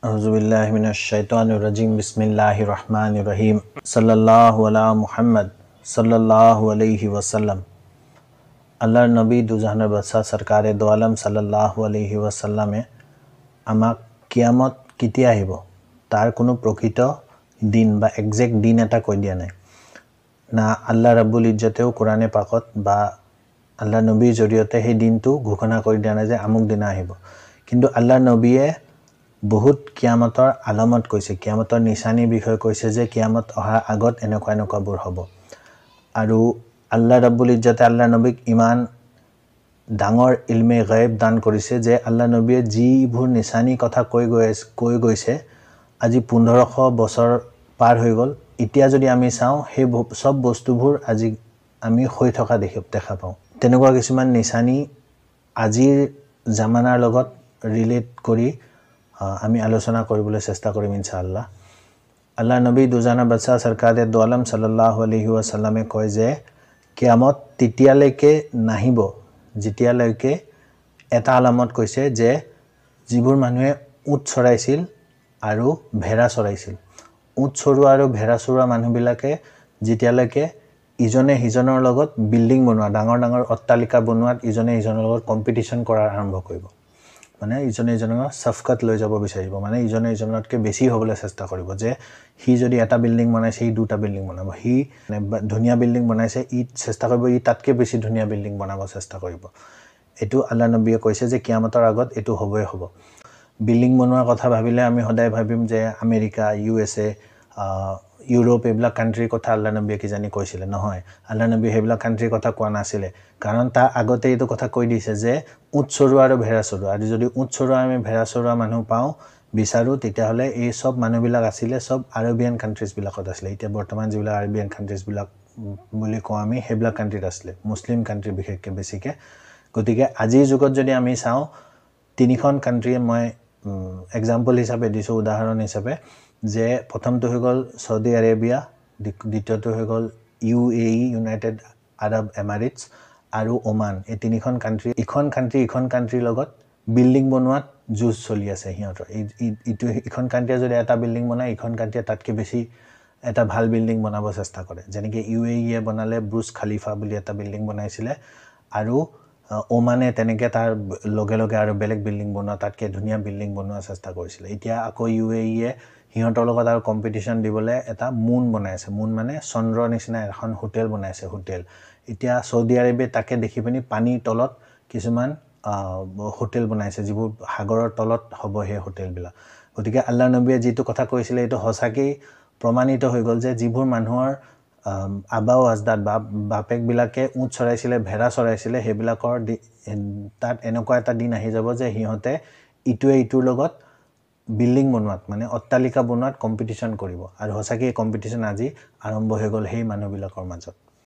Auzubillahi minash-shaytanir-rajim. Bismillahir-rahmanir-rahim. Sallallahu ala Muhammad sallallahu alayhi wa sallam. আল্লাহর নবী দুজাহানের বাদশাহ সরকারে দো আলম সাল্লাল্লাহু আলাইহি ওয়াসাল্লামে আমাক কিয়ামত কেতিয়া আহিব তাৰ কোনো প্ৰকৃত দিন বা এক্সাক্ট দিন এটা কৈ দিয়া নাই না আল্লাহ ৰাব্বুল ইজ্জতেও কোৰানে পাকত বা আল্লাহ নবীৰ জৰিয়তে সেই দিনটো ঘোষণা কৰি দিয়া নাই যে আমুক দিন আহিব কিন্তু আল্লাহ নবীয়ে বহুত কিয়ামতৰ আলামত কৈছে কিয়ামতৰ নিশানী বিষয় কৈছে যে কিয়ামত অহাৰ আগত এনেকুৱাবোৰ হ'ব আৰু আল্লাহ ৰাব্বুল ইজ্জতে আল্লাহ নবীক ইমান ডাঙৰ ইলমে গায়ব দান কৰিছে যে আল্লাহ নবীয়ে যিবোৰ নিশানী কথা কৈ গৈছে আজি 1500 বছৰ পাৰ হৈ গ'ল এতিয়া যদি আমি চাওঁ সেই সব বস্তুবোৰ আজি আমি হৈ থকা দেখা পাওঁ তেনেকুৱা কিছুমান নিশানী আজিৰ জামানাৰ লগত ৰিলেট কৰি আমি আলোচনা কৰিবলৈ চেষ্টা কৰিম ইনশাআল্লাহ আল্লাহ নবী দুজাহানৰ বাদশাহ সৰকাৰে দো আলম সাল্লাল্লাহু আলাইহি ওয়াসাল্লামে কয় যে কিয়ামত তেতিয়ালৈকে নাহিব যেতিয়ালৈকে এটা আলামত কৈছে যে যিবোৰ মানুহে উট চৰাইছিল আৰু ভেড়া চৰাইছিল উট চৰুৱা আৰু ভেড়া চৰুৱা মানুহবিলাকে যেতিয়ালৈকে ইজনে হিজনৰ লগত বিল্ডিং বনোৱা ডাঙৰ ডাঙৰ অট্টালিকা বনোৱাত ইজনে হিজনৰ লগত কম্পিটিশন কৰাৰ আৰম্ভ কৰিব মানে ইজনে হিজনক সফকত লৈ যাব বিচাৰিব মানে ইজনে হিজনতকৈ বেছি হ'বলৈ চেষ্টা কৰিব যে হি যদি এটা বিল্ডিং বনাইছে হি দুটা বিল্ডিং বনাব হি ধুনীয়া বিল্ডিং বনাইছে ই চেষ্টা কৰিব ই তাতকৈ বেছি ধুনীয়া বিল্ডিং বনাব চেষ্টা কৰিব এটো আল্লাহ নবীয়ে কৈছে যে কিয়ামতৰ আগত এটো হ'বই হ'ব বিল্ডিং বনোৱাৰ কথা ভাবিলে আমি সদায় ভাবিম যে আমেৰিকা ইউএছএ ইউৰোপ এইবিলাক কান্ট্ৰিৰ কথা আল্লাহ নবীয়ে কি জানি কৈছিলে নহয় আল্লাহ নবী সেইবিলাক কান্ট্ৰিৰ কথা কোৱা নাছিলে কাৰণ তাৰ আগতে এইটো কথা কৈ দিছে যে উট চৰুৱা আৰু ভেড়া চৰুৱা আৰু যদি উট চৰুৱা আমি ভেড়া চৰুৱা মানুহ পাওঁ বিচাৰো তেতিয়াহ'লে এই সব মানুহবিলাক আছিলে সব আৰবিয়ান কান্ট্ৰিজ বিলাকত আছিলে এতিয়া বৰ্তমান যিবিলাক আৰবিয়ান কান্ট্ৰিজ বিলাক বুলি কওঁ আমি সেইবিলাক কান্ট্ৰিত আছিলে মুছলিম কান্ট্ৰি বিশেষকৈ বেছিকৈ গতিকে আজিৰ যুগত যদি আমি চাওঁ তিনিখন কান্ট্ৰিয়ে মই এক্সাম্পল হিচাপে দিছোঁ উদাহৰণ হিচাপে যে প্ৰথমটো হৈ গ'ল সৌদি আৰবিয়া দ্বিতীয়টো হৈ গ'ল UAE ইউনাইটেড আৰব এমিৰেটছ আৰু ওমান এই তিনিখন কান্ট্ৰি ইখন কান্ট্ৰিৰ লগত বিল্ডিং বনোৱাত যুঁজ চলি আছে সিহঁতৰ ইখন কান্ট্ৰিয়ে যদি এটা বিল্ডিং বনায় ইখন কান্ট্ৰিয়ে তাতকৈ বেছি এটা ভাল বিল্ডিং বনাব চেষ্টা কৰে যেনেকৈ UAE বনালে ব্ৰুজ খালিফা বুলি এটা বিল্ডিং বনাইছিলে আৰু ওমানে তেনেকৈ তাৰ লগে লগে আৰু বেলেগ বিল্ডিং বনোৱা তাতকৈ ধুনীয়া বিল্ডিং বনোৱাৰ চেষ্টা কৰিছিলে এতিয়া আকৌ UAE সিহঁতৰ লগত আৰু কম্পিটিশ্যন দিবলৈ এটা মুন বনাইছে মুন মানে চন্দ্ৰৰ নিচিনা এখন হোটেল বনাইছে হোটেল এতিয়া সৌদি আৰবে তাকে দেখি পিনি পানীৰ তলত কিছুমান হোটেল বনাইছে যিবোৰ সাগৰৰ তলত হ'ব সেই হোটেলবিলাক গতিকে আল্লাহ নবীয়ে যিটো কথা কৈছিলে এইটো সঁচাকৈ প্ৰমাণিত হৈ গ'ল যে যিবোৰ মানুহৰ আবাও আজদাদ বা বাপেকবিলাকে উট চৰাইছিলে ভেড়া চৰাইছিলে সেইবিলাকৰ তাত এনেকুৱা এটা দিন আহি যাব যে সিহঁতে ইটোৱে ইটোৰ লগত বিল্ডিং বনোৱাত মানে অট্টালিকা বনোৱাত কম্পিটিশ্যন কৰিব আৰু সঁচাকৈ এই কম্পিটিশ্যন আজি আৰম্ভ হৈ গ'ল সেই মানুহবিলাকৰ মাজত